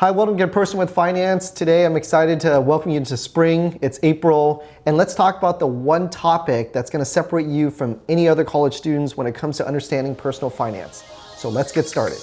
Hi, welcome to Get Personal with Finance. Today I'm excited to welcome you into spring. It's April, and let's talk about the one topic that's going to separate you from any other college students when it comes to understanding personal finance. So let's get started.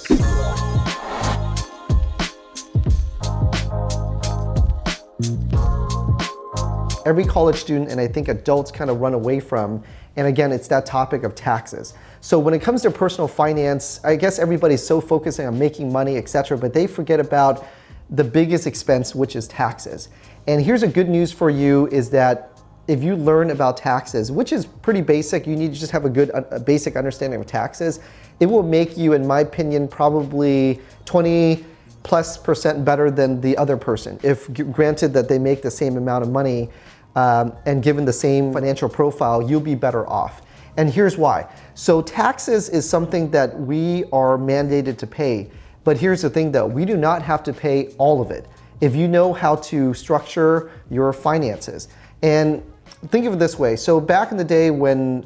Every college student, and I think adults kind of run away from, and again, it's that topic of taxes. So when it comes to personal finance, I guess everybody's so focusing on making money, etc., but they forget about the biggest expense, which is taxes. And here's a good news for you is that if you learn about taxes, which is pretty basic, you need to just have a basic understanding of taxes, it will make you, in my opinion, probably 20+% better than the other person, if granted that they make the same amount of money and given the same financial profile, you'll be better off. And here's why. So taxes is something that we are mandated to pay, but here's the thing though, we do not have to pay all of it if you know how to structure your finances. And think of it this way, so back in the day when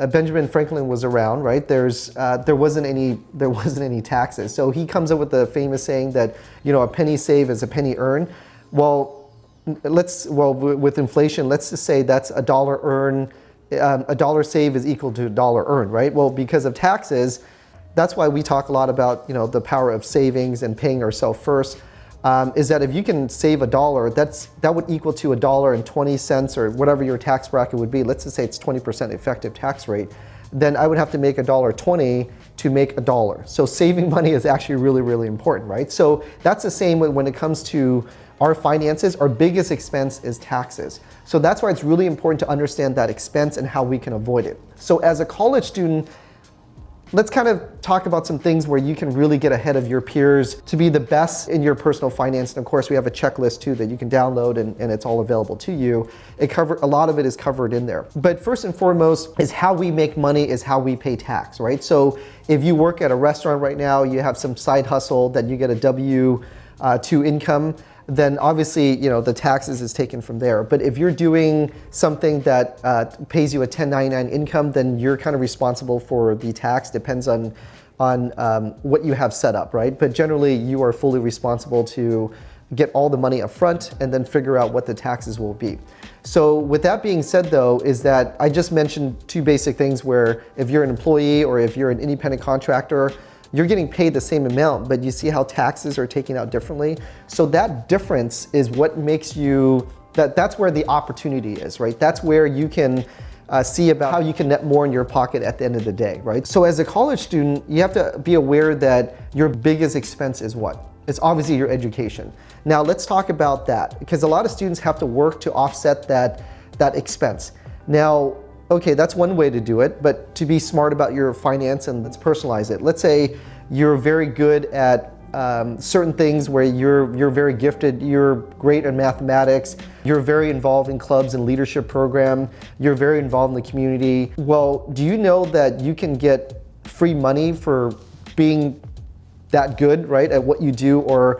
Benjamin Franklin was around, right? There wasn't any taxes. So he comes up with the famous saying that, a penny saved is a penny earned. Well, with inflation, let's just say that's a dollar earned. A dollar saved is equal to a dollar earned, right? Well, because of taxes, that's why we talk a lot about the power of savings and paying ourselves first. Is that if you can save $1, that would equal to $1.20 or whatever your tax bracket would be. Let's just say it's 20% effective tax rate. Then I would have to make $1.20 to make $1. So saving money is actually really, really important, right? So that's the same when it comes to our finances. Our biggest expense is taxes. So that's why it's really important to understand that expense and how we can avoid it. So as a college student, let's kind of talk about some things where you can really get ahead of your peers to be the best in your personal finance. And of course, we have a checklist too that you can download and it's all available to you. A lot of it is covered in there. But first and foremost is how we make money is how we pay tax, right? So if you work at a restaurant right now, you have some side hustle that you get a W-2 income, then obviously, the taxes is taken from there. But if you're doing something that pays you a 1099 income, then you're kind of responsible for the tax. Depends on what you have set up, right? But generally, you are fully responsible to get all the money up front and then figure out what the taxes will be. So with that being said though, is that I just mentioned two basic things where if you're an employee or if you're an independent contractor, you're getting paid the same amount, but you see how taxes are taken out differently. So that difference is what makes you, that's where the opportunity is, right? That's where you can see about how you can net more in your pocket at the end of the day, right? So as a college student, you have to be aware that your biggest expense is what? It's obviously your education. Now let's talk about that, because a lot of students have to work to offset that expense. Now, okay, that's one way to do it, but to be smart about your finance and let's personalize it. Let's say you're very good at certain things where you're very gifted, you're great in mathematics, you're very involved in clubs and leadership program, you're very involved in the community. Well, do you know that you can get free money for being that good, right, at what you do or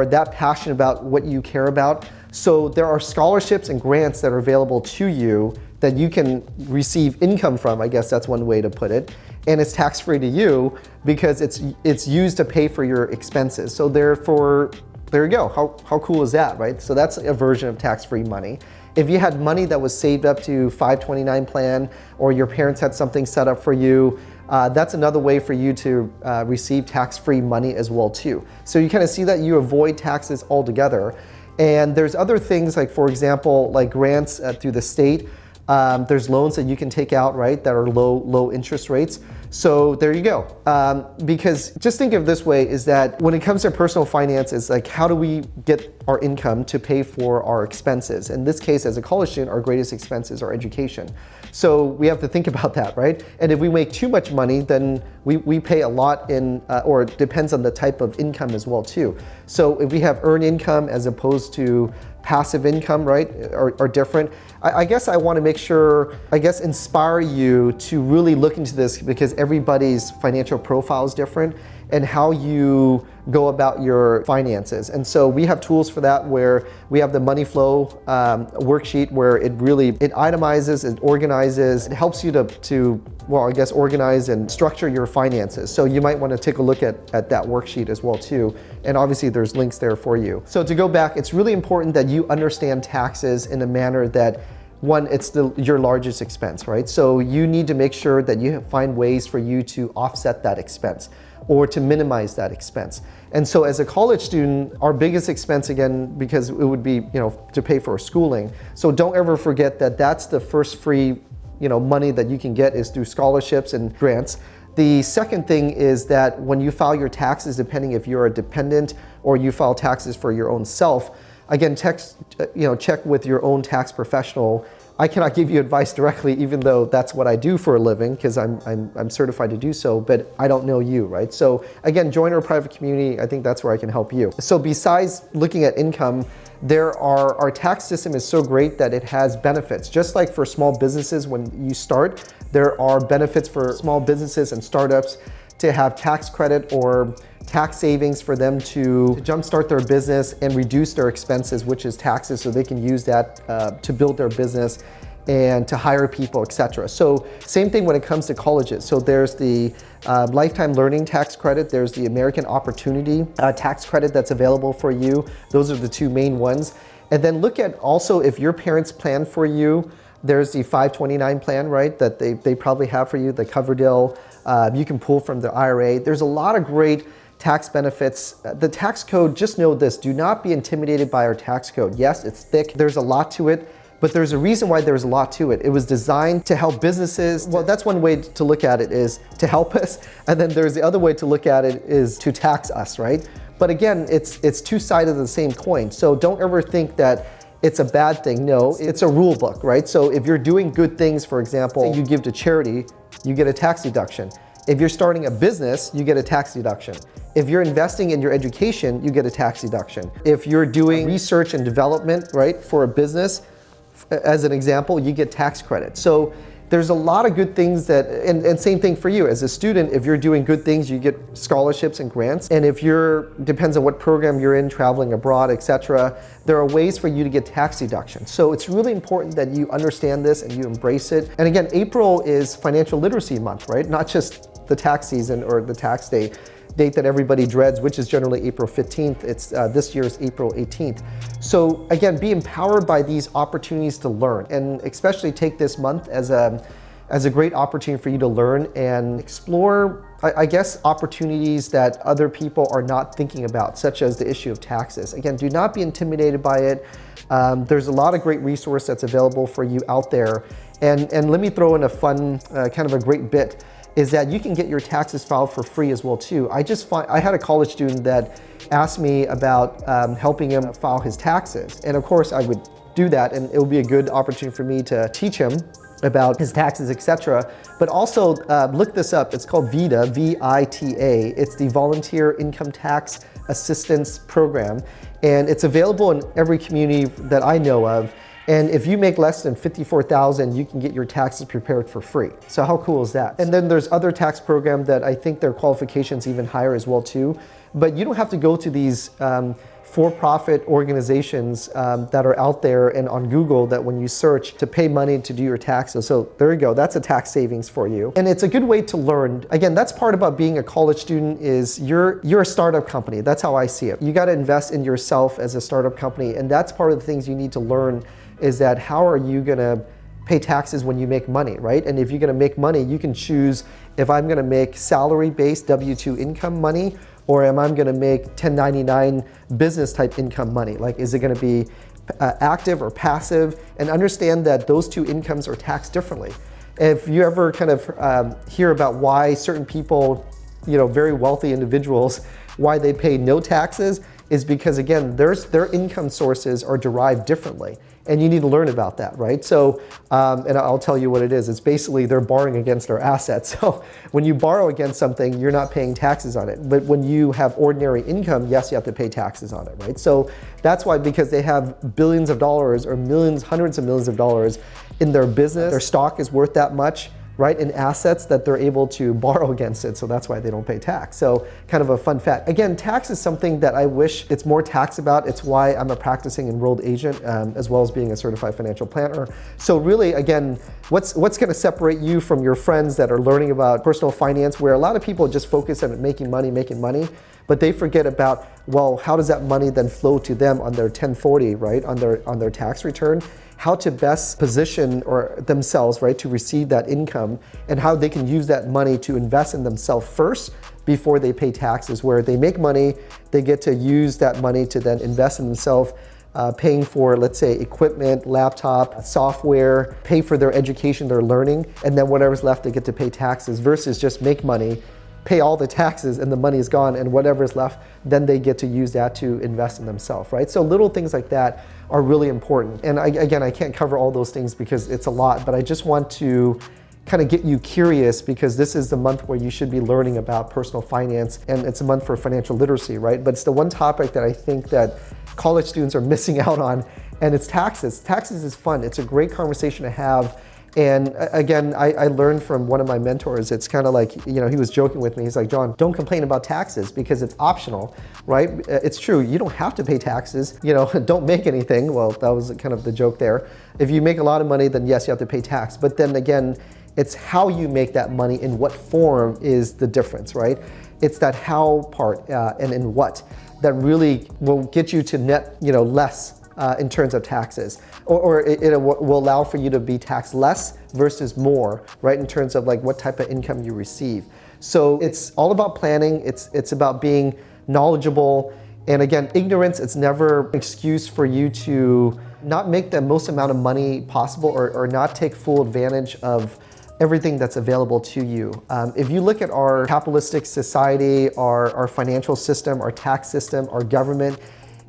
that passionate about what you care about? So there are scholarships and grants that are available to you that you can receive income from, I guess that's one way to put it, and it's tax-free to you because it's used to pay for your expenses. So therefore, there you go. How cool is that, right? So that's a version of tax-free money. If you had money that was saved up to 529 plan or your parents had something set up for you, that's another way for you to receive tax-free money as well too. So you kind of see that you avoid taxes altogether. And there's other things like, for example, like grants through the state. There's loans that you can take out, right, that are low interest rates. So there you go. Because just think of it this way is that when it comes to personal finance, it's like, how do we get our income to pay for our expenses? In this case, as a college student, our greatest expense is our education. So we have to think about that, right? And if we make too much money, then we pay a lot in, or it depends on the type of income as well too. So if we have earned income as opposed to passive income, right, are different. I guess I want to make sure, inspire you to really look into this because everybody's financial profile is different. and how you go about your finances. And so we have tools for that, where we have the money flow worksheet, where it itemizes, it organizes, it helps you to organize and structure your finances. So you might want to take a look at that worksheet as well too. And obviously there's links there for you. So to go back, it's really important that you understand taxes in a manner that, one, it's your largest expense, right? So you need to make sure that you find ways for you to offset that expense or to minimize that expense. And so as a college student, our biggest expense, again, because it would be, to pay for schooling. So don't ever forget that that's the first free, money that you can get is through scholarships and grants. The second thing is that when you file your taxes, depending if you're a dependent or you file taxes for your own self, again, check with your own tax professional. I cannot give you advice directly, even though that's what I do for a living, because I'm certified to do so, but I don't know you, right? So again, join our private community. I think that's where I can help you. So besides looking at income, our tax system is so great that it has benefits. Just like for small businesses, when you start, there are benefits for small businesses and startups to have tax credit or tax savings for them to jumpstart their business and reduce their expenses, which is taxes, so they can use that to build their business and to hire people, etc. So same thing when it comes to colleges. So there's the lifetime learning tax credit, there's the American Opportunity tax credit that's available for you. Those are the two main ones. And then look at also if your parents plan for you, there's the 529 plan, right, that they probably have for you, the Coverdell. You can pull from the IRA. There's a lot of great tax benefits. The tax code, just know this, do not be intimidated by our tax code. Yes, it's thick, there's a lot to it, but there's a reason why there's a lot to it. It was designed to help businesses. Well, that's one way to look at it, is to help us, and then there's the other way to look at it is to tax us, right? But again, it's two sides of the same coin. So don't ever think that it's a bad thing. No, it's a rule book, right? So if you're doing good things, for example, you give to charity, you get a tax deduction. If you're starting a business, you get a tax deduction. If you're investing in your education, you get a tax deduction. If you're doing research and development, right, for a business, as an example, you get tax credit. So there's a lot of good things that, and same thing for you as a student, if you're doing good things, you get scholarships and grants. And if depends on what program you're in, traveling abroad, etc., there are ways for you to get tax deduction. So it's really important that you understand this and you embrace it. And again, April is Financial Literacy Month, right? Not just the tax season or the tax date that everybody dreads, which is generally April 15th. It's this year's April 18th. So again, be empowered by these opportunities to learn, and especially take this month as a great opportunity for you to learn and explore, I guess, opportunities that other people are not thinking about, such as the issue of taxes. Again, do not be intimidated by it. There's a lot of great resource that's available for you out there. And let me throw in a fun, kind of a great bit, is that you can get your taxes filed for free as well too. I had a college student that asked me about helping him file his taxes. And of course I would do that, and it would be a good opportunity for me to teach him about his taxes, etc. But also look this up, it's called VITA, V-I-T-A. It's the Volunteer Income Tax Assistance Program. And it's available in every community that I know of. And if you make less than $54,000, you can get your taxes prepared for free. So how cool is that? And then there's other tax programs that I think their qualifications even higher as well too. But you don't have to go to these for-profit organizations that are out there and on Google that when you search to pay money to do your taxes. So there you go, that's a tax savings for you. And it's a good way to learn. Again, that's part about being a college student is you're a startup company. That's how I see it. You gotta invest in yourself as a startup company, and that's part of the things you need to learn, is that how are you gonna pay taxes when you make money, right? And if you're gonna make money, you can choose if I'm gonna make salary-based W-2 income money, or am I gonna make 1099 business type income money? Like, is it gonna be active or passive? And understand that those two incomes are taxed differently. If you ever kind of hear about why certain people, very wealthy individuals, why they pay no taxes, is because again, their income sources are derived differently. And you need to learn about that, right? So, and I'll tell you what it is. It's basically they're borrowing against their assets. So when you borrow against something, you're not paying taxes on it. But when you have ordinary income, yes, you have to pay taxes on it, right? So that's why, because they have billions of dollars or millions, hundreds of millions of dollars in their business, their stock is worth that much, right, in assets that they're able to borrow against it, so that's why they don't pay tax. So kind of a fun fact. Again, tax is something that I wish it's more tax about. It's why I'm a practicing enrolled agent, as well as being a certified financial planner. So really, again, what's going to separate you from your friends that are learning about personal finance, where a lot of people just focus on making money, but they forget about, well, how does that money then flow to them on their 1040, right, on their tax return? How to best position themselves, right, to receive that income, and how they can use that money to invest in themselves first before they pay taxes. Where they make money, they get to use that money to then invest in themselves, paying for, let's say, equipment, laptop, software, pay for their education, their learning, and then whatever's left, they get to pay taxes, versus just make money, pay all the taxes, and the money is gone, and whatever is left, then they get to use that to invest in themselves, right? So little things like that are really important. And again, I can't cover all those things because it's a lot, but I just want to kind of get you curious, because this is the month where you should be learning about personal finance, and it's a month for financial literacy, right? But it's the one topic that I think that college students are missing out on, and it's taxes. Taxes is fun. It's a great conversation to have. And again, I learned from one of my mentors, it's kind of like, he was joking with me. He's like, John, don't complain about taxes because it's optional, right? It's true, you don't have to pay taxes, don't make anything. Well, that was kind of the joke there. If you make a lot of money, then yes, you have to pay tax. But then again, it's how you make that money, in what form is the difference, right? It's that how part and in what that really will get you to net, less in terms of taxes, or it will allow for you to be taxed less versus more, right, in terms of like what type of income you receive. So it's all about planning. It's about being knowledgeable. And again, ignorance, it's never an excuse for you to not make the most amount of money possible, or not take full advantage of everything that's available to you. If you look at our capitalistic society, our financial system, our tax system, our government,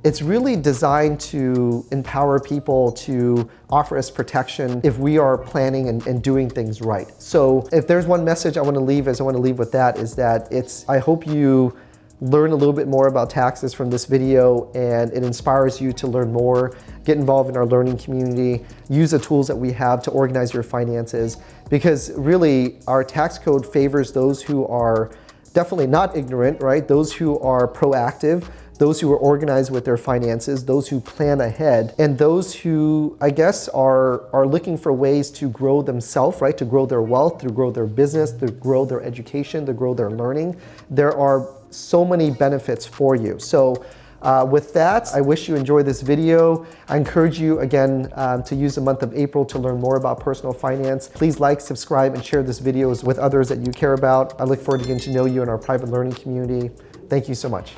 it's really designed to empower people, to offer us protection if we are planning and doing things right. So if there's one message I want to leave with that, is that I hope you learn a little bit more about taxes from this video, and it inspires you to learn more, get involved in our learning community, use the tools that we have to organize your finances, because really our tax code favors those who are definitely not ignorant, right? Those who are proactive, those who are organized with their finances, those who plan ahead, and those who, I guess, are looking for ways to grow themselves, right? To grow their wealth, to grow their business, to grow their education, to grow their learning. There are so many benefits for you. So with that, I wish you enjoyed this video. I encourage you again to use the month of April to learn more about personal finance. Please like, subscribe, and share this video with others that you care about. I look forward to getting to know you in our private learning community. Thank you so much.